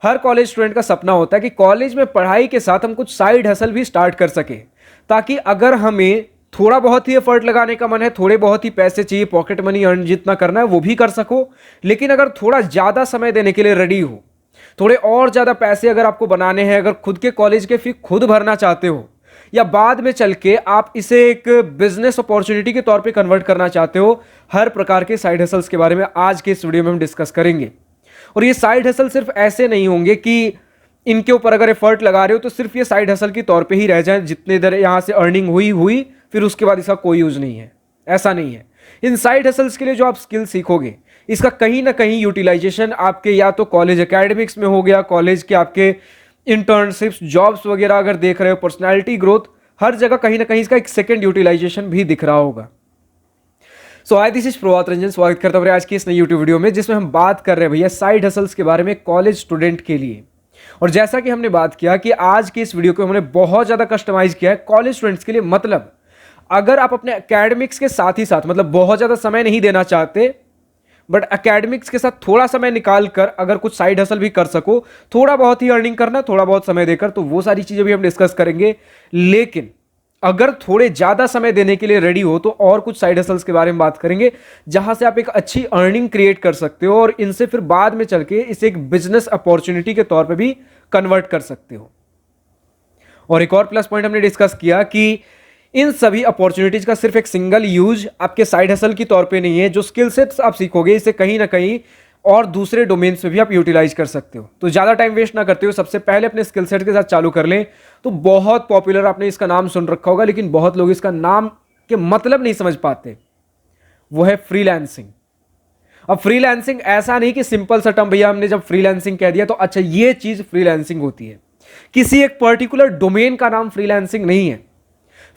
हर college student का सपना होता है कि कॉलेज में पढ़ाई के साथ हम कुछ साइड हसल भी स्टार्ट कर सके, ताकि अगर हमें थोड़ा बहुत ही एफर्ट लगाने का मन है, थोड़े बहुत ही पैसे चाहिए, पॉकेट मनी अर्न जितना करना है वो भी कर सको। लेकिन अगर थोड़ा ज्यादा समय देने के लिए रेडी हो, थोड़े और ज्यादा पैसे अगर आपको बनाने हैं, अगर खुद के कॉलेज के फी खुद भरना चाहते हो, या बाद में चल के आप इसे एक बिजनेस अपॉर्चुनिटी के तौर पे कन्वर्ट करना चाहते हो, हर प्रकार के साइड हसल्स के बारे में आज के इस वीडियो में हम डिस्कस करेंगे। और ये साइड हसल सिर्फ ऐसे नहीं होंगे कि इनके ऊपर अगर एफर्ट लगा रहे हो तो सिर्फ ये साइड हसल के तौर पे ही रह जाए, जितने देर यहां से अर्निंग हुई फिर उसके बाद इसका कोई यूज नहीं है। ऐसा नहीं है। इन साइड हसल्स के लिए जो आप स्किल सीखोगे, इसका कहीं ना कहीं यूटिलाइजेशन आपके या तो कॉलेज एकेडमिक्स में हो गया, कॉलेज के आपके इंटर्नशिप्स, जॉब्स वगैरह अगर देख रहे हो, पर्सनैलिटी ग्रोथ, हर जगह कहीं ना कहीं इसका एक सेकेंड यूटिलाइजेशन भी दिख रहा होगा। सो हाय, दिस इज प्रभात रंजन। स्वागत करता हूं आज की इस नई यूट्यूब वीडियो में, जिसमें हम बात कर रहे हैं भैया साइड हसल्स के बारे में कॉलेज स्टूडेंट के लिए। और जैसा कि हमने बात किया कि आज की इस वीडियो को हमने बहुत ज्यादा कस्टमाइज किया है कॉलेज स्टूडेंट्स के लिए। मतलब अगर आप अपने एकेडमिक्स के साथ ही साथ, मतलब बहुत ज्यादा समय नहीं देना चाहते, बट एकेडमिक्स के साथ थोड़ा समय निकाल कर अगर कुछ साइड हसल भी कर सको, थोड़ा बहुत ही अर्निंग करना, थोड़ा बहुत समय देकर, तो वो सारी चीजें भी हम डिस्कस करेंगे। लेकिन अगर थोड़े ज्यादा समय देने के लिए रेडी हो तो और कुछ साइड हसल्स के बारे में बात करेंगे, जहां से आप एक अच्छी अर्निंग क्रिएट कर सकते हो और इनसे फिर बाद में चल के इसे एक बिजनेस अपॉर्चुनिटी के तौर पे भी कन्वर्ट कर सकते हो। और एक और प्लस पॉइंट हमने डिस्कस किया कि इन सभी अपॉर्चुनिटीज का सिर्फ एक सिंगल यूज आपके साइड हसल के तौर पे नहीं है। जो स्किल सेट्स आप सीखोगे, इसे कहीं ना कहीं और दूसरे डोमेन्स में भी आप यूटिलाइज कर सकते हो। तो ज्यादा टाइम वेस्ट ना करते हो, सबसे पहले अपने स्किल सेट के साथ चालू कर लें। तो बहुत पॉपुलर, आपने इसका नाम सुन रखा होगा, लेकिन बहुत लोग इसका नाम के मतलब नहीं समझ पाते, वो है फ्रीलांसिंग। अब फ्रीलांसिंग ऐसा नहीं कि सिंपल सा टर्म, भैया हमने जब फ्रीलांसिंग कह दिया तो अच्छा ये चीज फ्रीलांसिंग होती है। किसी एक पर्टिकुलर डोमेन का नाम फ्रीलांसिंग नहीं है।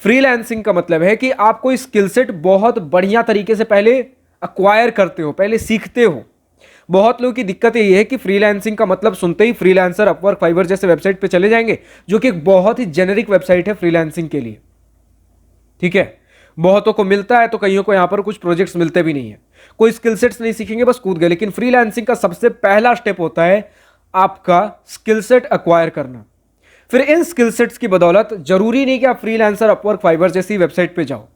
फ्रीलांसिंग का मतलब है कि आप कोई स्किल सेट बहुत बढ़िया तरीके से पहले अक्वायर करते हो, पहले सीखते हो। बहुत लोगों की दिक्कत यही है कि फ्रीलांसिंग का मतलब सुनते ही फ्रीलांसर, अपवर्क, फाइवर जैसे वेबसाइट पे चले जाएंगे, जो कि एक बहुत ही जेनेरिक वेबसाइट है फ्रीलांसिंग के लिए। ठीक है, बहुतों को मिलता है तो कईयों को यहां पर कुछ प्रोजेक्ट्स मिलते भी नहीं है। कोई स्किल सेट्स नहीं सीखेंगे, बस कूद गए। लेकिन फ्रीलांसिंग का सबसे पहला स्टेप होता है आपका स्किल सेट अक्वायर करना। फिर इन स्किल सेट्स की बदौलत जरूरी नहीं कि आप फ्रीलांसर, अपवर्क, फाइवर जैसी वेबसाइट पे जाओ।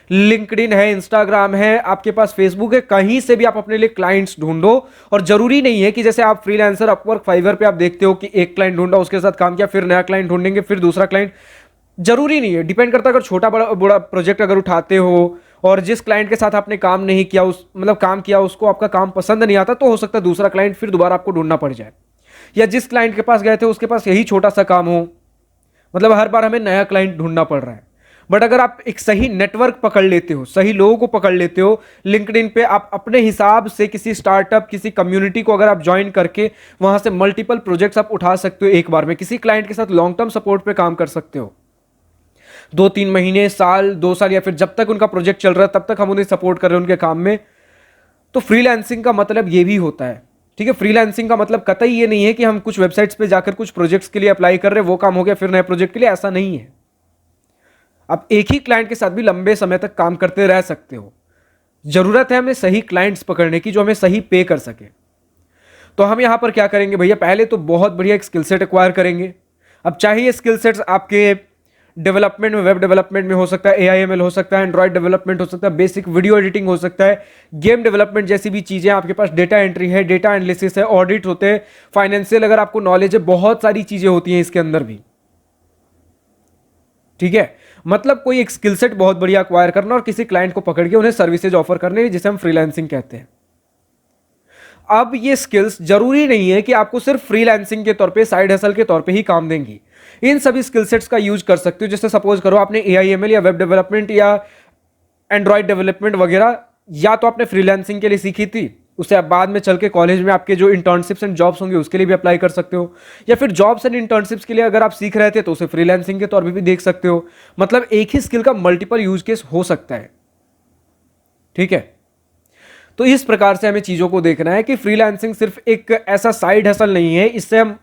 लिंक्डइन है, इंस्टाग्राम है, आपके पास फेसबुक है, कहीं से भी आप अपने लिए क्लाइंट्स ढूंढो। और जरूरी नहीं है कि जैसे आप फ्रीलांसर, अपवर्क, फाइवर पे आप देखते हो कि एक क्लाइंट ढूंढा, उसके साथ काम किया, फिर नया क्लाइंट ढूंढेंगे, फिर दूसरा क्लाइंट। जरूरी नहीं है, डिपेंड करता है। अगर छोटा बड़ा बड़ा प्रोजेक्ट अगर उठाते हो और जिस क्लाइंट के साथ आपने काम नहीं किया, उस मतलब काम किया, उसको आपका काम पसंद नहीं आता, तो हो सकता है दूसरा क्लाइंट फिर दोबारा आपको ढूंढना पड़ जाए। या जिस क्लाइंट के पास गए थे उसके पास यही छोटा सा काम हो, मतलब हर बार हमें नया क्लाइंट ढूंढना पड़ रहा है। बट अगर आप एक सही नेटवर्क पकड़ लेते हो, सही लोगों को पकड़ लेते हो, लिंक्डइन पे आप अपने हिसाब से किसी स्टार्टअप, किसी कम्युनिटी को अगर आप ज्वाइन करके वहां से मल्टीपल प्रोजेक्ट्स आप उठा सकते हो, एक बार में किसी क्लाइंट के साथ लॉन्ग टर्म सपोर्ट पे काम कर सकते हो। 2-3 महीने, साल, 2 साल, या फिर जब तक उनका प्रोजेक्ट चल रहा है तब तक हम उन्हें सपोर्ट कर रहे हैं उनके काम में। तो फ्रीलांसिंग का मतलब ये भी होता है। ठीक है, फ्रीलांसिंग का मतलब कतई ये नहीं है कि हम कुछ वेबसाइट्स पे जाकर कुछ प्रोजेक्ट्स के लिए अप्लाई कर रहे हैं, वो काम हो गया फिर नए प्रोजेक्ट के लिए, ऐसा नहीं है। आप एक ही क्लाइंट के साथ भी लंबे समय तक काम करते रह सकते हो। जरूरत है हमें सही क्लाइंट्स पकड़ने की, जो हमें सही पे कर सके। तो हम यहां पर क्या करेंगे भैया, पहले तो बहुत बढ़िया एक स्किल सेट एक्वायर करेंगे। अब चाहे ये स्किल सेट्स आपके डेवलपमेंट में, वेब डेवलपमेंट में हो सकता है, AIML हो सकता है, एंड्रॉइड डेवलपमेंट हो सकता है, बेसिक वीडियो एडिटिंग हो सकता है, गेम डेवलपमेंट जैसी भी चीजें, आपके पास डेटा एंट्री है, डेटा एनालिसिस है, ऑडिट होते हैं, फाइनेंशियल अगर आपको नॉलेज है, बहुत सारी चीजें होती हैं इसके अंदर भी। ठीक है, मतलब कोई एक स्किल सेट बहुत बढ़िया अक्वायर करना और किसी क्लाइंट को पकड़ के उन्हें सर्विसेज ऑफर करने, जिसे हम फ्रीलांसिंग कहते हैं। अब ये स्किल्स जरूरी नहीं है कि आपको सिर्फ फ्रीलांसिंग के तौर पे, साइड हसल के तौर पे ही काम देंगी। इन सभी स्किल सेट्स का यूज कर सकते हो। जैसे सपोज करो आपने AIML या वेब डेवलपमेंट या एंड्रॉइड डेवलपमेंट वगैरह या तो आपने फ्रीलांसिंग के लिए सीखी थी, उसे आप बाद में चल के कॉलेज में आपके जो इंटर्नशिप्स एंड जॉब्स होंगे उसके लिए भी अप्लाई कर सकते हो। या फिर जॉब्स एंड इंटर्नशिप्स के लिए अगर आप सीख रहे थे तो उसे फ्रीलांसिंग के तौर पे भी देख सकते हो। मतलब एक ही स्किल का मल्टीपल यूज केस हो सकता है। ठीक है, तो इस प्रकार से हमें चीजों को देखना है कि फ्रीलांसिंग सिर्फ एक ऐसा साइड हसल नहीं है। इससे हम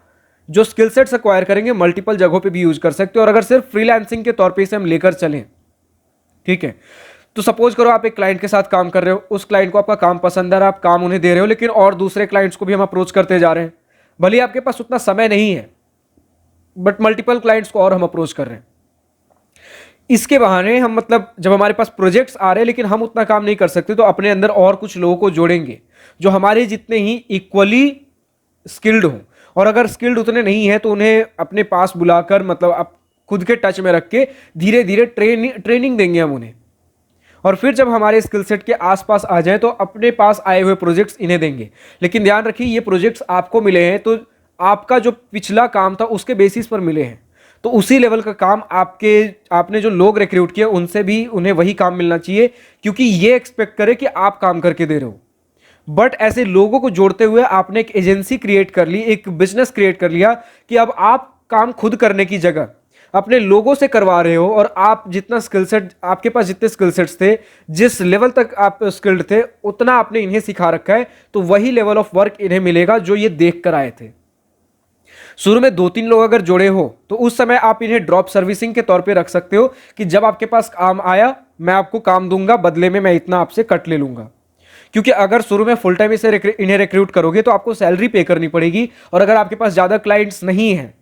जो स्किल सेट्स एक्वायर करेंगे मल्टीपल जगहों पे भी यूज कर सकते हो। और अगर सिर्फ फ्रीलांसिंग के तौर पे इसे हम लेकर चलें, ठीक है, तो सपोज करो आप एक क्लाइंट के साथ काम कर रहे हो, उस क्लाइंट को आपका काम पसंद आ रहा है, आप काम उन्हें दे रहे हो, लेकिन और दूसरे क्लाइंट्स को भी हम अप्रोच करते जा रहे हैं। भले ही आपके पास उतना समय नहीं है, बट मल्टीपल क्लाइंट्स को और हम अप्रोच कर रहे हैं। इसके बहाने हम मतलब जब हमारे पास प्रोजेक्ट्स आ रहे हैं लेकिन हम उतना काम नहीं कर सकते, तो अपने अंदर और कुछ लोगों को जोड़ेंगे जो हमारे जितने ही इक्वली स्किल्ड हों, और अगर स्किल्ड उतने नहीं है तो उन्हें अपने पास बुलाकर मतलब आप खुद के टच में रख के धीरे धीरे ट्रेनिंग देंगे हम उन्हें, और फिर जब हमारे स्किल सेट के आसपास आ जाए तो अपने पास आए हुए प्रोजेक्ट्स इन्हें देंगे। लेकिन ध्यान रखिए, ये प्रोजेक्ट्स आपको मिले हैं तो आपका जो पिछला काम था उसके बेसिस पर मिले हैं, तो उसी लेवल का काम आपने जो लोग रिक्रूट किए उनसे भी उन्हें वही काम मिलना चाहिए, क्योंकि ये एक्सपेक्ट करे कि आप काम करके दे रहे हो। बट ऐसे लोगों को जोड़ते हुए आपने एक एजेंसी क्रिएट कर ली, एक बिजनेस क्रिएट कर लिया कि अब आप काम खुद करने की जगह अपने लोगों से करवा रहे हो, और आप जितना स्किल सेट, आपके पास जितने स्किल सेट्स थे, जिस लेवल तक आप स्किल्ड थे उतना आपने इन्हें सिखा रखा है, तो वही लेवल ऑफ वर्क इन्हें मिलेगा जो ये देख कर आए थे। शुरू में 2-3 लोग अगर जुड़े हो तो उस समय आप इन्हें ड्रॉप सर्विसिंग के तौर पे रख सकते हो कि जब आपके पास काम आया मैं आपको काम दूंगा, बदले में मैं इतना आपसे कट ले लूंगा। क्योंकि अगर शुरू में फुल टाइम इन्हें रिक्रूट करोगे तो आपको सैलरी पे करनी पड़ेगी, और अगर आपके पास ज्यादा क्लाइंट्स नहीं है,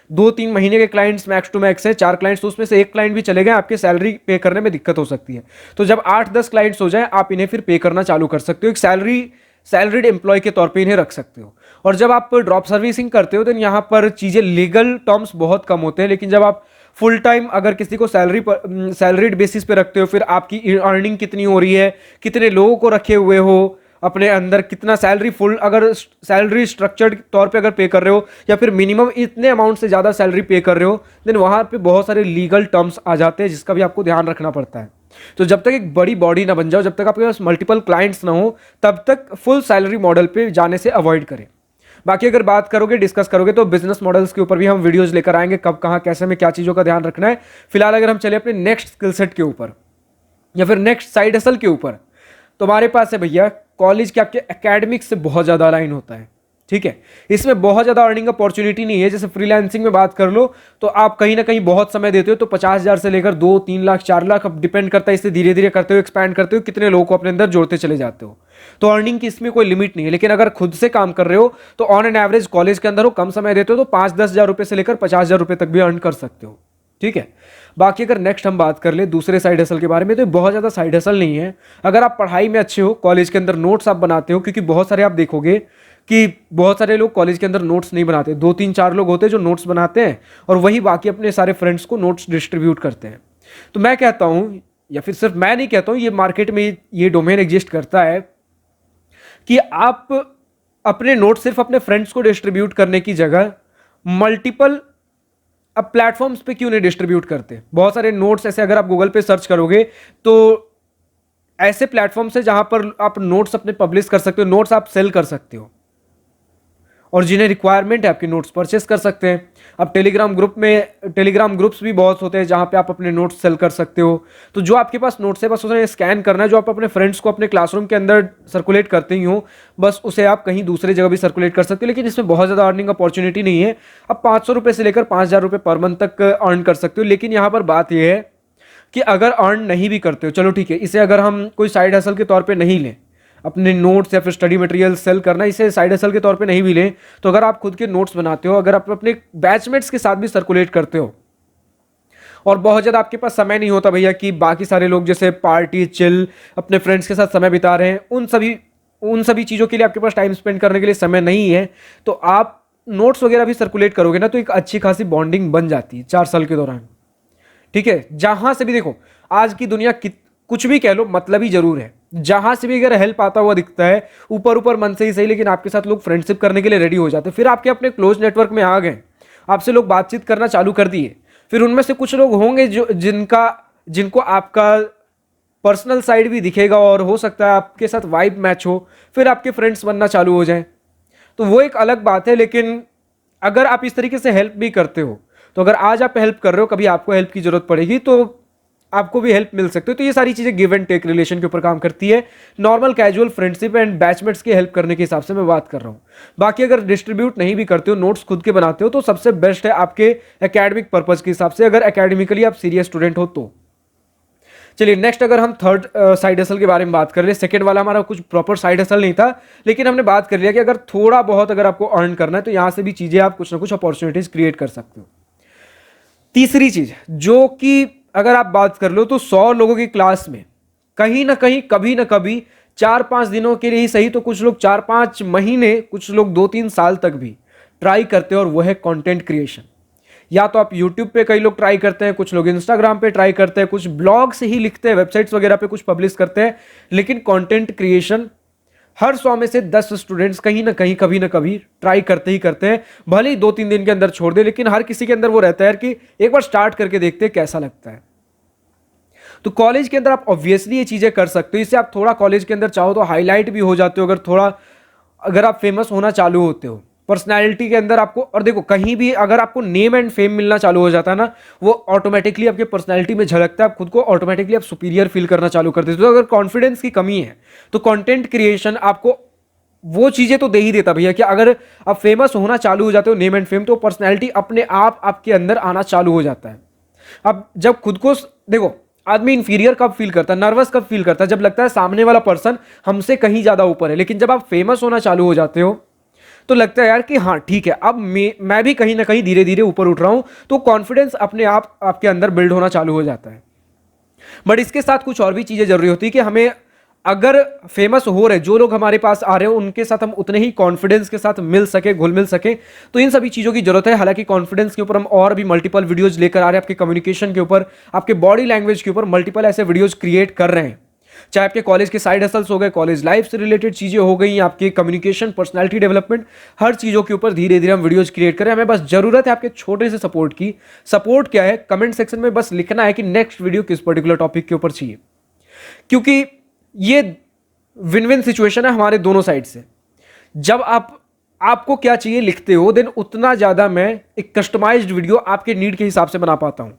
2-3 महीने के क्लाइंट्स मैक्स टू मैक्स है, 4 क्लाइंट्स, तो उसमें से एक क्लाइंट भी चले गए, आपके सैलरी पे करने में दिक्कत हो सकती है। तो जब 8-10 क्लाइंट्स हो जाए आप इन्हें फिर पे करना चालू कर सकते हो, एक सैलरीड एम्प्लॉय के तौर पे इन्हें रख सकते हो। और जब आप ड्रॉप सर्विसिंग करते हो तो यहाँ पर चीज़ें, लीगल टर्म्स बहुत कम होते हैं, लेकिन जब आप फुल टाइम अगर किसी को सैलरीड बेसिस पे रखते हो, फिर आपकी अर्निंग कितनी हो रही है, कितने लोगों को रखे हुए हो अपने अंदर, कितना सैलरी फुल, अगर सैलरी स्ट्रक्चर्ड तौर पे अगर पे कर रहे हो, या फिर मिनिमम इतने अमाउंट से ज़्यादा सैलरी पे कर रहे हो, देन वहाँ पे बहुत सारे लीगल टर्म्स आ जाते हैं जिसका भी आपको ध्यान रखना पड़ता है। तो जब तक एक बड़ी बॉडी ना बन जाओ, जब तक आपके पास मल्टीपल क्लाइंट्स ना हो, तब तक फुल सैलरी मॉडल पे जाने से अवॉइड करें। बाकी अगर बात करोगे, डिस्कस करोगे तो बिजनेस मॉडल्स के ऊपर भी हम वीडियोस लेकर आएंगे, कब कहाँ कैसे में क्या चीज़ों का ध्यान रखना है। फिलहाल अगर हम चले अपने नेक्स्ट स्किल सेट के ऊपर या फिर नेक्स्ट साइड हसल के ऊपर, तो हमारे पास है भैया कॉलेज के आपके एकेडमिक्स से बहुत ज़्यादा अलाइन होता है। ठीक है, इसमें बहुत ज़्यादा अर्निंग अपॉर्चुनिटी नहीं है। जैसे फ्रीलांसिंग में बात कर लो तो आप कहीं ना कहीं बहुत समय देते हो, तो 50,000 से लेकर 2-3 लाख 4 लाख, अब डिपेंड करता है, इससे धीरे धीरे करते हो, एक्सपैंड करते हो, कितने लोगों को अपने अंदर जोड़ते चले जाते हो। तो अर्निंग की इसमें कोई लिमिट नहीं है। लेकिन अगर खुद से काम कर रहे हो तो ऑन एन एवरेज कॉलेज के अंदर हो, कम समय देते हो, तो 5-10 हज़ार रुपये से लेकर 50,000 रुपये तक भी अर्न कर सकते हो। ठीक है, बाकी अगर नेक्स्ट हम बात कर ले दूसरे साइड हसल के बारे में, तो बहुत ज़्यादा साइड हसल नहीं है। अगर आप पढ़ाई में अच्छे हो, कॉलेज के अंदर नोट्स आप बनाते हो, क्योंकि बहुत सारे आप देखोगे कि बहुत सारे लोग कॉलेज के अंदर नोट्स नहीं बनाते, 2-3-4 लोग होते हैं जो नोट्स बनाते हैं और वही बाकी अपने सारे फ्रेंड्स को नोट्स डिस्ट्रीब्यूट करते हैं। तो मैं कहता हूँ, या फिर सिर्फ मैं नहीं कहता हूँ, ये मार्केट में ये डोमेन एग्जिस्ट करता है कि आप अपने नोट्स सिर्फ अपने फ्रेंड्स को डिस्ट्रीब्यूट करने की जगह मल्टीपल अब प्लेटफॉर्म्स पे क्यों नहीं डिस्ट्रीब्यूट करते। बहुत सारे नोट्स ऐसे अगर आप गूगल पे सर्च करोगे तो ऐसे प्लेटफॉर्म्स है जहां पर आप नोट्स अपने पब्लिश कर सकते हो, नोट्स आप सेल कर सकते हो, और जिन्हें रिक्वायरमेंट है आपके नोट्स परचेस कर सकते हैं। अब टेलीग्राम ग्रुप्स भी बहुत होते हैं जहां पे आप अपने नोट्स सेल कर सकते हो। तो जो आपके पास नोट्स है बस उन्हें स्कैन करना है, जो आप अपने फ्रेंड्स को अपने क्लासरूम के अंदर सर्कुलेट करते ही हो, बस उसे आप कहीं दूसरी जगह भी सर्कुलेट कर सकते हो। लेकिन इसमें बहुत ज़्यादा अर्निंग अपॉर्चुनिटी नहीं है। अब 500 रुपये से लेकर 5,000 रुपये पर मंथ तक अर्न कर सकते हो। लेकिन यहाँ पर बात यह है कि अगर अर्न नहीं भी करते हो, चलो ठीक है, इसे अगर हम कोई साइड हसल के तौर पे नहीं लें, अपने नोट्स या फिर स्टडी मटेरियल सेल करना इसे साइड हसल के तौर पे नहीं भी लें, तो अगर आप खुद के नोट्स बनाते हो, अगर आप अपने बैचमेट्स के साथ भी सर्कुलेट करते हो, और बहुत ज़्यादा आपके पास समय नहीं होता भैया कि बाकी सारे लोग जैसे पार्टी चिल अपने फ्रेंड्स के साथ समय बिता रहे हैं, उन सभी चीज़ों के लिए आपके पास टाइम स्पेंड करने के लिए समय नहीं है, तो आप नोट्स वगैरह भी सर्कुलेट करोगे ना, तो एक अच्छी खासी बॉन्डिंग बन जाती है 4 साल के दौरान। ठीक है, जहां से भी देखो, आज की दुनिया कुछ भी कह लो, मतलब ही जरूर है। जहां से भी अगर हेल्प आता हुआ दिखता है, ऊपर ऊपर मन से ही सही, लेकिन आपके साथ लोग फ्रेंडशिप करने के लिए रेडी हो जाते हैं, फिर आपके अपने क्लोज नेटवर्क में आ गए, आपसे लोग बातचीत करना चालू कर दिए, फिर उनमें से कुछ लोग होंगे जो जिनको आपका पर्सनल साइड भी दिखेगा, और हो सकता है आपके साथ वाइब मैच हो, फिर आपके फ्रेंड्स बनना चालू हो जाए, तो वो एक अलग बात है। लेकिन अगर आप इस तरीके से हेल्प भी करते हो, तो अगर आज आप हेल्प कर रहे हो, कभी आपको हेल्प की जरूरत पड़ेगी तो आपको भी हेल्प मिल सकती है। तो ये सारी चीजें गिव एंड टेक रिलेशन के ऊपर काम करती है। Normal casual friendship and batchmates की हेल्प करने के हिसाब से मैं बात कर रहा हूँ। बाकी अगर डिस्ट्रीब्यूट नहीं भी करते हो, नोट्स खुद के बनाते हो, तो सबसे बेस्ट है आपके एकेडमिक पर्पज के हिसाब से, अगर एकेडमिकली आप सीरियस स्टूडेंट हो तो। चलिए नेक्स्ट अगर हम थर्ड साइड हसल के बारे में बात कर ले, सेकंड वाला हमारा कुछ प्रॉपर साइड हसल नहीं था, लेकिन हमने बात कर लिया कि अगर थोड़ा बहुत अगर आपको अर्न करना है तो यहां से भी चीजें आप कुछ ना कुछ अपॉर्चुनिटीज क्रिएट कर सकते हो। तीसरी चीज जो कि अगर आप बात कर लो तो 100 लोगों की क्लास में कहीं ना कहीं कभी ना कभी 4-5 दिनों के लिए ही सही तो कुछ लोग 4-5 महीने, कुछ लोग 2-3 साल तक भी ट्राई करते हैं, और वो है कंटेंट क्रिएशन। या तो आप यूट्यूब पे कई लोग ट्राई करते हैं, कुछ लोग इंस्टाग्राम पे ट्राई करते हैं, कुछ ब्लॉग से ही लिखते हैं, वेबसाइट्स वगैरह पे कुछ पब्लिश करते हैं, लेकिन कंटेंट क्रिएशन हर 100 में से 10 स्टूडेंट्स कहीं ना कहीं कभी ना कभी ट्राई करते ही करते हैं। भले ही 2-3 दिन के अंदर छोड़ दे, लेकिन हर किसी के अंदर वो रहता है कि एक बार स्टार्ट करके देखते हैं कैसा लगता है। तो कॉलेज के अंदर आप ऑब्वियसली ये चीजें कर सकते हो, इससे आप थोड़ा कॉलेज के अंदर चाहो तो हाईलाइट भी हो जाते हो, अगर आप फेमस होना चालू होते हो पर्सनालिटी के अंदर आपको। और देखो कहीं भी अगर आपको नेम एंड फेम मिलना चालू हो जाता है ना, वो ऑटोमेटिकली आपके पर्सनालिटी में झलकता है, आप खुद को ऑटोमेटिकली आप सुपीरियर फील करना चालू करते हो। तो अगर कॉन्फिडेंस की कमी है तो कंटेंट क्रिएशन आपको वो चीजें तो दे ही देता भैया कि अगर आप फेमस होना चालू हो जाते हो, नेम एंड फेम, तो पर्सनैलिटी अपने आप आपके अंदर आना चालू हो जाता है। अब जब खुद को देखो, आदमी इंफीरियर कब फील करता है, नर्वस कब फील करता है, जब लगता है सामने वाला पर्सन हमसे कहीं ज्यादा ऊपर है। लेकिन जब आप फेमस होना चालू हो जाते हो तो लगता है यार कि हाँ ठीक है, अब मैं भी कहीं ना कहीं धीरे धीरे ऊपर उठ रहा हूं, तो कॉन्फिडेंस अपने आप आपके अंदर बिल्ड होना चालू हो जाता है। बट इसके साथ कुछ और भी चीजें जरूरी होती है कि हमें अगर फेमस हो रहे जो लोग हमारे पास आ रहे हो उनके साथ हम उतने ही कॉन्फिडेंस के साथ मिल सके, घुल मिल सके, तो इन सभी चीजों की जरूरत है। हालांकि कॉन्फिडेंस के ऊपर हम और भी मल्टीपल वीडियोज लेकर आ रहे हैं, आपके कम्युनिकेशन के ऊपर, आपके बॉडी लैंग्वेज के ऊपर मल्टीपल ऐसे वीडियोज क्रिएट कर रहे हैं, चाहे आपके कॉलेज के साइड हसल्स हो गए, कॉलेज लाइफ से रिलेटेड चीजें हो गई, आपके कम्युनिकेशन, पर्सनालिटी डेवलपमेंट, हर चीजों के ऊपर धीरे धीरे हम वीडियोज क्रिएट करें। हमें बस जरूरत है आपके छोटे से सपोर्ट की। सपोर्ट क्या है, कमेंट सेक्शन में बस लिखना है कि नेक्स्ट वीडियो किस पर्टिकुलर टॉपिक के ऊपर चाहिए, क्योंकि ये विन विन सिचुएशन है हमारे दोनों साइड से। जब आपको क्या चाहिए लिखते हो, देन उतना ज्यादा मैं एक कस्टमाइज्ड वीडियो आपके नीड के हिसाब से बना पाता हूं,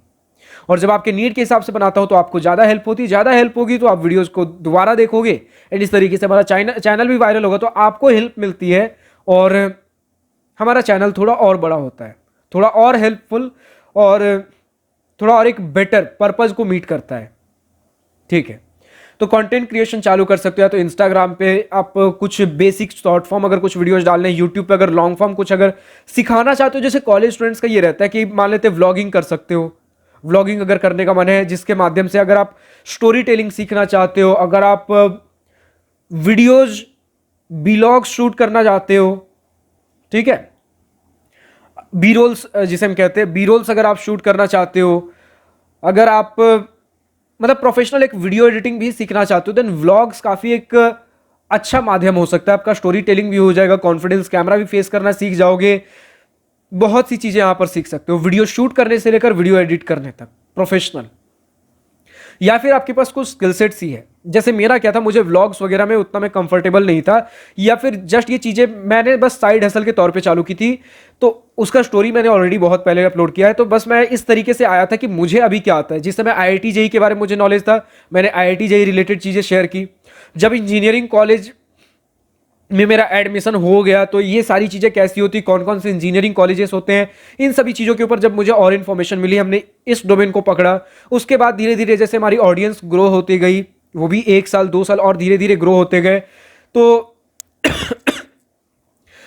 और जब आपके नीड के हिसाब से बनाता हूं तो आपको ज्यादा हेल्प होती है। ज्यादा हेल्प होगी तो आप वीडियोस को दोबारा देखोगे, एंड इस तरीके से हमारा चैनल भी वायरल होगा, तो आपको हेल्प मिलती है और हमारा चैनल थोड़ा और बड़ा होता है, थोड़ा और हेल्पफुल, और थोड़ा और एक बेटर पर्पज को मीट करता है। ठीक है, तो कंटेंट क्रिएशन चालू कर सकते हो। तो इंस्टाग्राम पे आप कुछ बेसिक शॉर्ट फॉर्म अगर कुछ वीडियोस डालने, यूट्यूब पे अगर लॉन्ग फॉर्म कुछ अगर सिखाना चाहते हो, जैसे कॉलेज स्टूडेंट्स का ये रहता है कि मान लेते हैं व्लॉगिंग कर सकते हो, व्लॉगिंग अगर करने का मन है, जिसके माध्यम से अगर आप स्टोरी टेलिंग सीखना चाहते हो, अगर आप वीडियोज ब्लॉग शूट करना चाहते हो, ठीक है, बी रोल्स जिसे हम कहते हैं, बी रोल्स अगर आप शूट करना चाहते हो, अगर आप मतलब प्रोफेशनल एक वीडियो एडिटिंग भी सीखना चाहते हो, देन व्लॉग्स काफी एक अच्छा माध्यम हो सकता है। आपका स्टोरी टेलिंग भी हो जाएगा, कॉन्फिडेंस, कैमरा भी फेस करना सीख जाओगे, बहुत सी चीजें यहां पर सीख सकते हो, वीडियो शूट करने से लेकर वीडियो एडिट करने तक प्रोफेशनल। या फिर आपके पास कुछ स्किल सेट्स ही है, जैसे मेरा क्या था, मुझे व्लॉग्स वगैरह में उतना मैं कंफर्टेबल नहीं था, या फिर जस्ट ये चीजें मैंने बस साइड हसल के तौर पे चालू की थी, तो उसका स्टोरी मैंने ऑलरेडी बहुत पहले अपलोड किया है। तो बस मैं इस तरीके से आया था कि मुझे अभी क्या आता है। जिस समय IIT JEE के बारे में मुझे नॉलेज था, मैंने IIT JEE रिलेटेड चीजें शेयर की। जब इंजीनियरिंग कॉलेज में मेरा एडमिशन हो गया तो ये सारी चीजें कैसी होती, कौन कौन से इंजीनियरिंग कॉलेजेस होते हैं, इन सभी चीजों के ऊपर जब मुझे और इन्फॉर्मेशन मिली, हमने इस डोमेन को पकड़ा। उसके बाद धीरे धीरे जैसे हमारी ऑडियंस ग्रो होती गई, वो भी 1 साल 2 साल और धीरे धीरे ग्रो होते गए, तो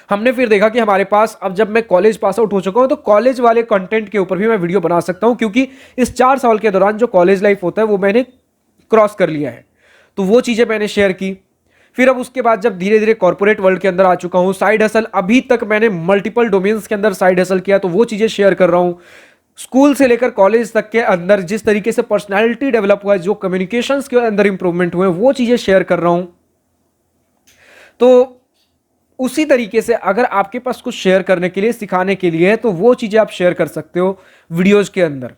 हमने फिर देखा कि हमारे पास, अब जब मैं कॉलेज पास आउट हो चुका हूं, तो कॉलेज वाले कंटेंट के ऊपर भी मैं वीडियो बना सकता हूं, क्योंकि इस 4 साल के दौरान जो कॉलेज लाइफ होता है वो मैंने क्रॉस कर लिया है, तो वो चीजें मैंने शेयर की। फिर अब उसके बाद जब धीरे धीरे कॉर्पोरेट वर्ल्ड के अंदर आ चुका हूं, साइड हसल, अभी तक मैंने मल्टीपल डोमेन्स के अंदर साइड हसल किया, तो वो चीजें शेयर कर रहा हूं। स्कूल से लेकर कॉलेज तक के अंदर जिस तरीके से पर्सनालिटी डेवलप हुआ है, जो कम्युनिकेशंस के अंदर इंप्रूवमेंट हुए, वो चीजें शेयर कर रहा हूं। तो उसी तरीके से अगर आपके पास कुछ शेयर करने के लिए, सिखाने के लिए है, तो वो चीजें आप शेयर कर सकते हो वीडियोज के अंदर।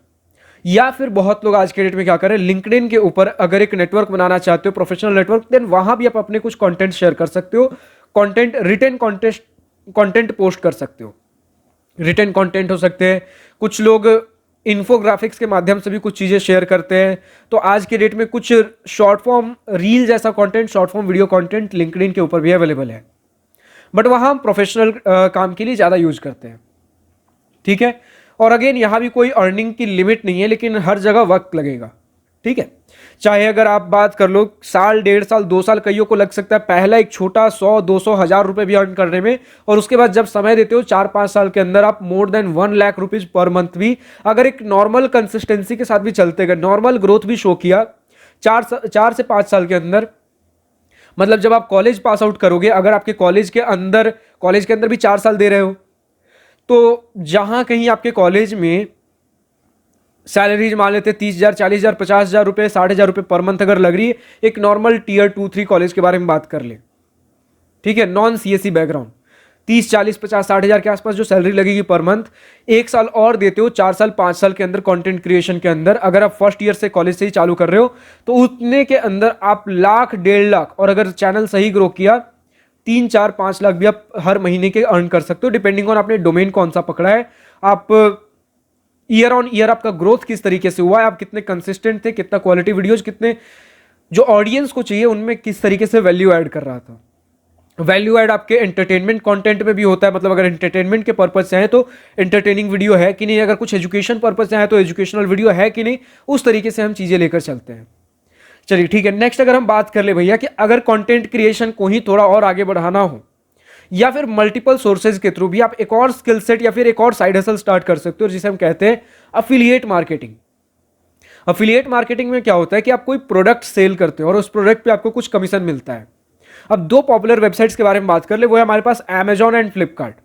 या फिर बहुत लोग आज के डेट में क्या करें, लिंक्डइन के ऊपर अगर एक नेटवर्क बनाना चाहते हो, प्रोफेशनल नेटवर्क, देन वहां भी आप अपने कुछ कंटेंट शेयर कर सकते हो। कंटेंट, रिटन कंटेंट पोस्ट कर सकते हो, रिटन कंटेंट हो सकते हैं। कुछ लोग इन्फोग्राफिक्स के माध्यम से भी कुछ चीजें शेयर करते हैं। तो आज के डेट में कुछ शॉर्ट फॉर्म रील जैसा content, short form video content LinkedIn के ऊपर भी अवेलेबल है, बट वहां हम प्रोफेशनल काम के लिए ज्यादा यूज करते हैं। ठीक है, और अगेन यहां भी कोई अर्निंग की लिमिट नहीं है, लेकिन हर जगह वक्त लगेगा। ठीक है। चाहे अगर आप बात कर लो साल, 1.5 साल, 2 साल कईयों को लग सकता है पहला एक छोटा 100, 200, 1000 रुपए भी अर्न करने में, और उसके बाद जब समय देते हो 4-5 साल के अंदर आप more than 1 lakh rupees per month भी अगर एक नॉर्मल कंसिस्टेंसी के साथ भी चलते गए, नॉर्मल ग्रोथ भी शो किया 4 से 5 साल के अंदर, मतलब जब आप कॉलेज पास आउट करोगे, अगर आपके कॉलेज के अंदर भी 4 साल दे रहे हो, तो जहां कहीं आपके कॉलेज में सैलरीज मान लेते 30,000, 40,000, 50,000 रुपए, 60,000 रुपए पर मंथ अगर लग रही है, एक नॉर्मल टीयर 2-3 कॉलेज के बारे में बात कर ले, ठीक है, नॉन सीएससी बैकग्राउंड, 30, 40, 50, 60,000 के आसपास जो सैलरी लगेगी पर मंथ, 1 साल और देते हो, 4 साल, 5 साल के अंदर कंटेंट क्रिएशन के अंदर, अगर आप फर्स्ट ईयर से कॉलेज से ही चालू कर रहे हो, तो उतने के अंदर आप लाख, 1.5 लाख, और अगर चैनल सही ग्रो किया 3, 4, 5 लाख भी आप हर महीने के अर्न कर सकते हो, डिपेंडिंग ऑन आपने डोमेन कौन सा पकड़ा है, आप ईयर ऑन ईयर आपका ग्रोथ किस तरीके से हुआ है, आप कितने कंसिस्टेंट थे, कितना क्वालिटी वीडियोज, कितने जो ऑडियंस को चाहिए उनमें किस तरीके से वैल्यू ऐड कर रहा था। वैल्यू ऐड आपके एंटरटेनमेंट कंटेंट में भी होता है, मतलब अगर एंटरटेनमेंट के पर्पज से है तो एंटरटेनिंग वीडियो है कि नहीं, अगर कुछ एजुकेशन पर्पज से है तो एजुकेशनल वीडियो है कि नहीं, उस तरीके से हम चीजें लेकर चलते हैं। चलिए ठीक है, नेक्स्ट अगर हम बात कर ले भैया कि अगर कंटेंट क्रिएशन को ही थोड़ा और आगे बढ़ाना हो, या फिर मल्टीपल सोर्सेज के थ्रू भी आप एक और स्किल सेट या फिर एक और साइड हसल स्टार्ट कर सकते हो, जिसे हम कहते हैं अफिलिएट मार्केटिंग। अफिलिएट मार्केटिंग में क्या होता है कि आप कोई प्रोडक्ट सेल करते हो और उस प्रोडक्ट पे आपको कुछ कमीशन मिलता है। अब 2 पॉपुलर वेबसाइट्स के बारे में बात कर ले, वो है हमारे पास Amazon and Flipkart.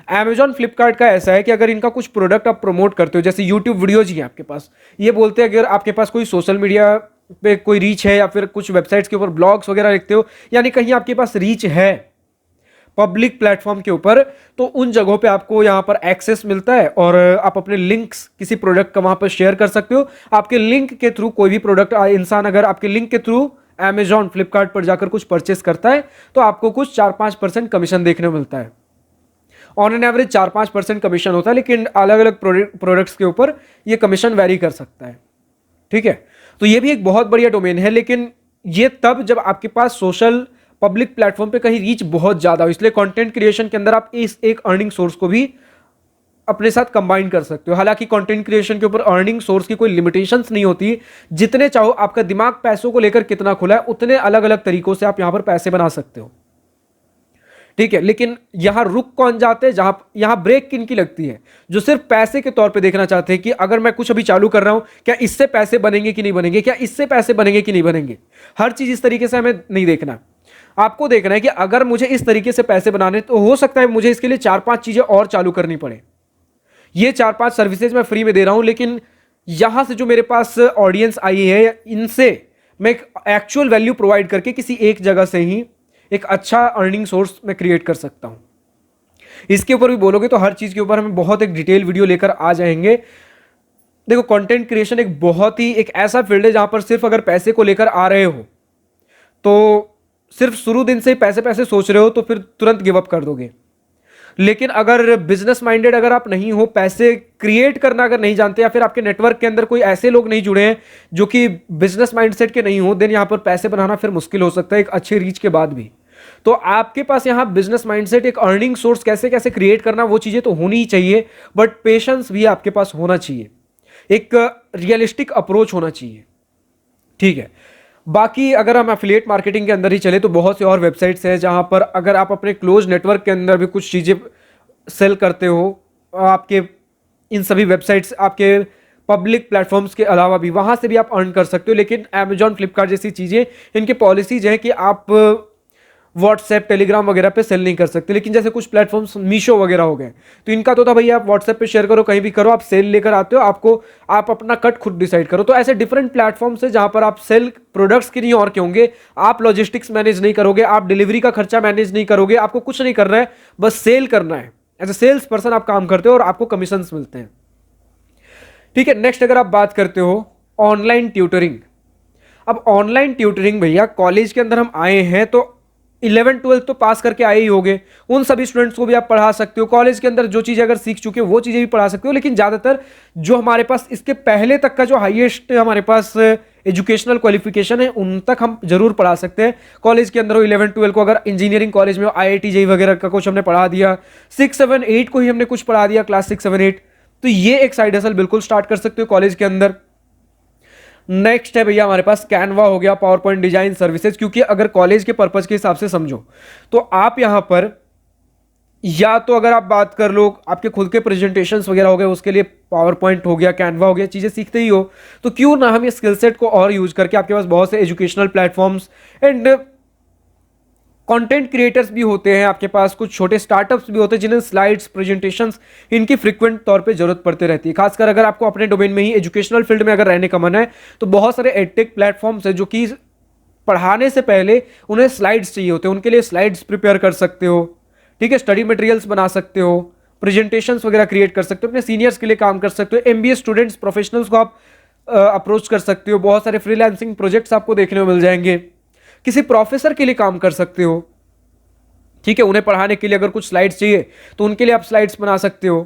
Amazon Flipkart का ऐसा है कि अगर इनका कुछ प्रोडक्ट आप प्रमोट करते हो, जैसे यूट्यूब वीडियोज ही है आपके पास, ये बोलते हैं अगर आपके पास कोई सोशल मीडिया पे कोई रीच है या फिर कुछ वेबसाइट्स के ऊपर ब्लॉग्स वगैरह लिखते हो, यानी कहीं आपके पास रीच है पब्लिक प्लेटफॉर्म के ऊपर, तो उन जगहों पे आपको यहां पर एक्सेस मिलता है और आप अपने लिंक्स किसी प्रोडक्ट का वहां पर शेयर कर सकते हो। आपके लिंक के थ्रू कोई भी प्रोडक्ट इंसान अगर आपके लिंक के थ्रू Amazon फ्लिपकार्ट पर जाकर कुछ परचेस करता है तो आपको कुछ 4-5% कमीशन देखने को मिलता है। ऑन एन एवरेज 4-5% कमीशन होता है, लेकिन अलग अलग प्रोडक्ट्स के ऊपर यह कमीशन वेरी कर सकता है। ठीक है, तो यह भी एक बहुत बढ़िया डोमेन है, लेकिन यह तब जब आपके पास सोशल पब्लिक प्लेटफॉर्म पे कहीं रीच बहुत ज्यादा हो, इसलिए कंटेंट क्रिएशन के अंदर आप इस एक अर्निंग सोर्स को भी अपने साथ कंबाइन कर सकते हो। हालांकि कंटेंट क्रिएशन के ऊपर अर्निंग सोर्स की कोई लिमिटेशंस नहीं होती, जितने चाहो, आपका दिमाग पैसों को लेकर कितना खुला है उतने अलग अलग तरीकों से आप यहां पर पैसे बना सकते हो। ठीक है, लेकिन यहां रुक कौन जाते हैं, जहां यहां ब्रेक किन की लगती है, जो सिर्फ पैसे के तौर पे देखना चाहते हैं कि अगर मैं कुछ अभी चालू कर रहा हूं, क्या इससे पैसे बनेंगे कि नहीं बनेंगे, क्या इससे पैसे बनेंगे कि नहीं बनेंगे। हर चीज इस तरीके से हमें नहीं देखना, आपको देखना है कि अगर मुझे इस तरीके से पैसे बनाने, तो हो सकता है मुझे इसके लिए 4-5 चीजें और चालू करनी पड़े। ये 4-5 सर्विसेज मैं फ्री में दे रहा हूं, लेकिन यहां से जो मेरे पास ऑडियंस आई है, इनसे मैं एक एक्चुअल वैल्यू प्रोवाइड करके किसी एक जगह से ही एक अच्छा अर्निंग सोर्स मैं क्रिएट कर सकता हूं। इसके ऊपर भी बोलोगे तो हर चीज के ऊपर हम बहुत एक डिटेल वीडियो लेकर आ जाएंगे। देखो, कंटेंट क्रिएशन एक बहुत ही एक ऐसा फील्ड है जहां पर सिर्फ अगर पैसे को लेकर आ रहे हो, तो सिर्फ शुरू दिन से ही पैसे पैसे सोच रहे हो तो फिर तुरंत गिव अप कर दोगे। लेकिन अगर बिजनेस माइंडेड अगर आप नहीं हो, पैसे क्रिएट करना अगर नहीं जानते, या फिर आपके नेटवर्क के अंदर कोई ऐसे लोग नहीं जुड़े हैं जो कि बिजनेस माइंडसेट के नहीं हो, देन यहां पर पैसे बनाना फिर मुश्किल हो सकता है एक अच्छे रीच के बाद भी। तो आपके पास यहां बिजनेस माइंडसेट, एक अर्निंग सोर्स कैसे कैसे क्रिएट करना, वो चीजें तो होनी ही चाहिए, बट पेशेंस भी आपके पास होना चाहिए, एक रियलिस्टिक अप्रोच होना चाहिए। ठीक है, बाकी अगर हम एफिलिएट मार्केटिंग के अंदर ही चले तो बहुत से और वेबसाइट्स हैं जहां पर अगर आप अपने क्लोज नेटवर्क के अंदर भी कुछ चीज़ें सेल करते हो, आपके इन सभी वेबसाइट्स, आपके पब्लिक प्लेटफॉर्म्स के अलावा भी वहां से भी आप अर्न कर सकते हो। लेकिन Amazon फ्लिपकार्ट जैसी चीज़ें, इनके पॉलिसीज हैं कि आप व्हाट्सएप, टेलीग्राम वगैरह पे सेल नहीं कर सकते। लेकिन जैसे कुछ प्लेटफॉर्म्स मीशो वगैरह हो गए, तो इनका तो था भैया आप व्हाट्सएप पे शेयर करो, कहीं भी करो, आप सेल लेकर आते हो, आप अपना कट खुद डिसाइड करो। तो ऐसे डिफरेंट प्लेटफॉर्म्स है जहां पर आप सेल प्रोडक्ट्स के नहीं और के होंगे, आप लॉजिस्टिक्स मैनेज नहीं करोगे, आप डिलीवरी का खर्चा मैनेज नहीं करोगे, आपको कुछ नहीं करना है, बस सेल करना है। एज ए सेल्स पर्सन आप काम करते हो और आपको कमीशन मिलते हैं। ठीक है, नेक्स्ट अगर आप बात करते हो ऑनलाइन ट्यूटरिंग। अब ऑनलाइन ट्यूटरिंग भैया, कॉलेज के अंदर हम आए हैं तो 11-12 तो पास करके आए ही होंगे, उन सभी स्टूडेंट्स को भी आप पढ़ा सकते हो। कॉलेज के अंदर जो चीज़ें अगर सीख चुके हो वो चीज़ें भी पढ़ा सकते हो, लेकिन ज़्यादातर जो हमारे पास इसके पहले तक का जो हाईएस्ट हमारे पास एजुकेशनल क्वालिफिकेशन है, उन तक हम जरूर पढ़ा सकते हैं। कॉलेज के अंदर हो 11-12 को, अगर इंजीनियरिंग कॉलेज में हो, IIT JEE वगैरह का कुछ हमने पढ़ा दिया, 6-7-8 को ही हमने कुछ पढ़ा दिया, क्लास 6-7-8, तो ये एक साइड हसल बिल्कुल स्टार्ट कर सकते हो कॉलेज के अंदर। नेक्स्ट है भैया हमारे पास कैनवा हो गया, पावर पॉइंट डिजाइन सर्विसेज। क्योंकि अगर कॉलेज के पर्पज के हिसाब से समझो तो आप यहां पर या तो अगर आप बात कर लो आपके खुद के प्रेजेंटेशंस वगैरह हो गए, उसके लिए पावर पॉइंट हो गया, कैनवा हो गया, चीजें सीखते ही हो, तो क्यों ना हम ये स्किल सेट को और यूज करके, आपके पास बहुत से educational platforms and content creators भी होते हैं, आपके पास कुछ छोटे स्टार्टअप्स भी होते हैं जिन्हें स्लाइड्स, प्रेजेंटेशंस इनकी फ्रीक्वेंट तौर पे जरूरत पड़ती रहती है। खासकर अगर आपको अपने डोमेन में ही एजुकेशनल फील्ड में अगर रहने का मन है तो बहुत सारे एडटेक प्लेटफॉर्म्स है जो कि पढ़ाने से पहले उन्हें स्लाइड्स चाहिए होते हैं, उनके लिए स्लाइड्स प्रिपेयर कर सकते हो, ठीक है, स्टडी मटेरियल्स बना सकते हो, प्रेजेंटेशंस वगैरह क्रिएट कर सकते हो, अपने सीनियर्स के लिए काम कर सकते हो, एमबीए स्टूडेंट्स, प्रोफेशनल्स को आप अप्रोच कर सकते हो, बहुत सारे फ्रीलांसिंग प्रोजेक्ट्स आपको देखने को मिल जाएंगे, किसी प्रोफेसर के लिए काम कर सकते हो, ठीक है, उन्हें पढ़ाने के लिए अगर कुछ स्लाइड्स चाहिए तो उनके लिए आप स्लाइड्स बना सकते हो।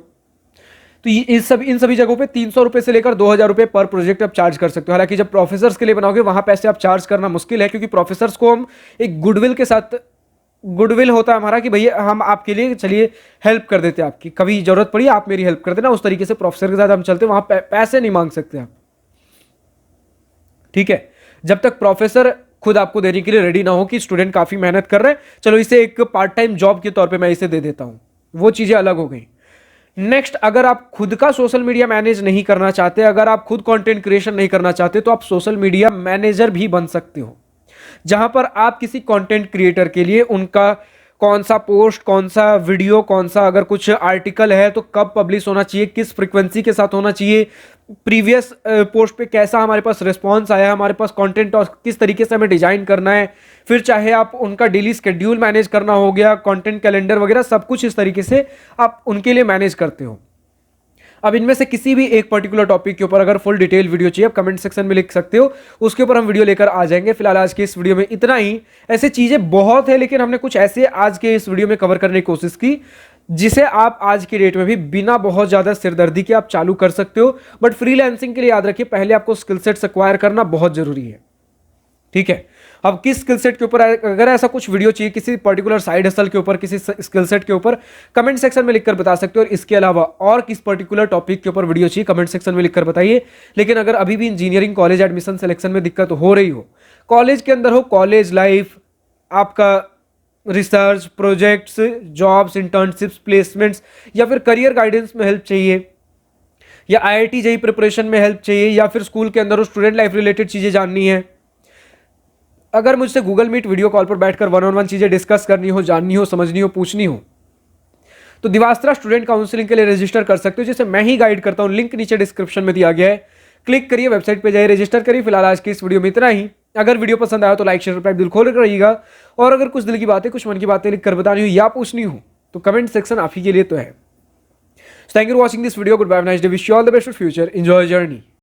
तो इन सभी जगहों पे 300 रुपए से लेकर 2000 रुपए पर प्रोजेक्ट आप चार्ज कर सकते हो। हालांकि जब प्रोफेसर्स के लिए बनाओगे वहां पैसे आप चार्ज करना मुश्किल है, क्योंकि प्रोफेसर्स को हम एक गुडविल के साथ, गुडविल होता है हमारा कि भैया हम आपके लिए चलिए हेल्प कर देते हैं, आपकी कभी जरूरत पड़ी आप मेरी हेल्प कर देना, उस तरीके से प्रोफेसर के साथ हम चलते हैं, वहां पैसे नहीं मांग सकते आप, ठीक है, जब तक प्रोफेसर खुद आपको देने के लिए रेडी ना हो कि स्टूडेंट काफी मेहनत कर रहे हैं, चलो इसे एक पार्ट टाइम जॉब के तौर पे मैं इसे दे देता हूं, वो चीजें अलग हो गई। नेक्स्ट, अगर आप खुद का सोशल मीडिया मैनेज नहीं करना चाहते, अगर आप खुद कंटेंट क्रिएशन नहीं करना चाहते, तो आप सोशल मीडिया मैनेजर भी बन सकते हो, जहां पर आप किसी कंटेंट क्रिएटर के लिए उनका कौन सा पोस्ट, कौन सा वीडियो, कौन सा अगर कुछ आर्टिकल है तो कब पब्लिश होना चाहिए, किस फ्रीक्वेंसी के साथ होना चाहिए, प्रीवियस पोस्ट पे कैसा हमारे पास रिस्पॉन्स आया, हमारे पास कंटेंट और किस तरीके से हमें डिजाइन करना है, फिर चाहे आप उनका डेली स्केड्यूल मैनेज करना हो गया, कंटेंट कैलेंडर वगैरह सब कुछ इस तरीके से आप उनके लिए मैनेज करते हो। अब इनमें से किसी भी एक पर्टिकुलर टॉपिक के ऊपर अगर फुल डिटेल वीडियो चाहिए आप कमेंट सेक्शन में लिख सकते हो, उसके ऊपर हम वीडियो लेकर आ जाएंगे। फिलहाल आज के इस वीडियो में इतना ही। ऐसे चीजें बहुत है लेकिन हमने कुछ ऐसे आज के इस वीडियो में कवर करने की कोशिश की जिसे आप आज की डेट में भी बिना बहुत ज्यादा सिरदर्दी के आप चालू कर सकते हो। बट फ्रीलांसिंग के लिए याद रखिए पहले आपको स्किल सेट्स एक्वायर करना बहुत जरूरी है, ठीक है। अब किस स्किल सेट के ऊपर अगर ऐसा कुछ वीडियो चाहिए किसी पर्टिकुलर साइड हसल के ऊपर, किसी स्किल सेट के ऊपर, कमेंट सेक्शन में लिखकर बता सकते हो। और इसके अलावा और किस पर्टिकुलर टॉपिक के ऊपर वीडियो चाहिए कमेंट सेक्शन में लिखकर बताइए। लेकिन अगर अभी भी इंजीनियरिंग कॉलेज एडमिशन सिलेक्शन में दिक्कत हो रही हो, कॉलेज के अंदर हो, कॉलेज लाइफ, आपका research projects, jobs, internships, placements या फिर करियर गाइडेंस में हेल्प चाहिए, या IIT जेईई प्रिपरेशन में हेल्प चाहिए, या फिर स्कूल के अंदर स्टूडेंट लाइफ रिलेटेड चीजें जाननी है, अगर मुझसे गूगल मीट वीडियो कॉल पर बैठकर 1-on-1 चीजें डिस्कस करनी हो, जाननी हो, समझनी हो, पूछनी हो, तो दिवास्त्रा स्टूडेंट काउंसलिंग के लिए रजिस्टर कर सकते हो, जिसे मैं ही गाइड करता हूं। लिंक नीचे डिस्क्रिप्शन में दिया गया है, क्लिक करिए, वेबसाइट पे जाइए, रजिस्टर करिए। फिलहाल आज की इस वीडियो में इतना ही। अगर वीडियो पसंद आया तो लाइक शेयर सब्सक्राइब दिल खोल कर रहिएगा। और अगर कुछ दिल की बातें, कुछ मन की बातें लिखकर बतानी हो या पूछनी हो तो कमेंट सेक्शन आप ही के लिए तो है। Thank you for watching this video. Goodbye, nice day, wish you all the best for future, enjoy journey.